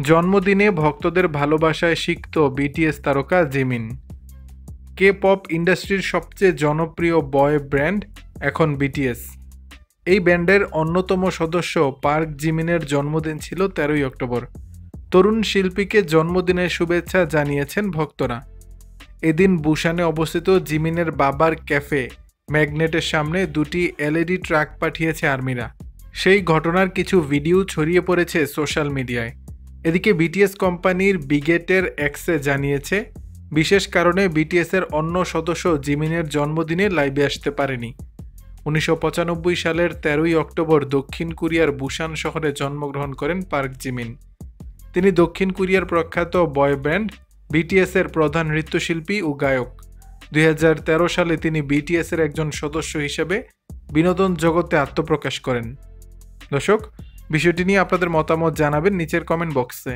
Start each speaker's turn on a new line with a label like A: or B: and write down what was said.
A: জন্মদিনে ভক্তদের ভালোবাসায় সিক্ত বিটিএস তারকা জিমিন। কে পপ ইন্ডাস্ট্রির সবচেয়ে জনপ্রিয় বয় ব্যান্ড এখন বিটিএস। এই ব্যান্ডের অন্যতম সদস্য পার্ক জিমিনের জন্মদিন ছিল 13ই অক্টোবর। তরুণ শিল্পীকে জন্মদিনের শুভেচ্ছা জানিয়েছেন ভক্তরা। এদিন বুসানে অবস্থিত জিমিনের বাবার ক্যাফে ম্যাগনেটের সামনে দুটি এলইডি ট্রাক পাঠিয়েছে আর্মিরা। সেই ঘটনার কিছু ভিডিও ছড়িয়ে পড়েছে সোশ্যাল মিডিয়ায়। এদিকে বিটিএস কোম্পানির বিগেটের এক্সে জানিয়েছে, বিশেষ কারণে বিটিএসের অন্য সদস্য জিমিনের জন্মদিনে লাইভে আসতে পারেনি। 1995 সালের 13ই অক্টোবর দক্ষিণ কোরিয়ার বুসান শহরে জন্মগ্রহণ করেন পার্ক জিমিন। তিনি দক্ষিণ কোরিয়ার প্রখ্যাত বয় ব্যান্ড বিটিএসের প্রধান নৃত্যশিল্পী ও গায়ক। 2013 সালে তিনি বিটিএসের একজন সদস্য হিসেবে বিনোদন জগতে আত্মপ্রকাশ করেন। দর্শক, বিষয়টি নিয়ে আপনাদের মতামত জানাবেন নিচের কমেন্ট বক্সে।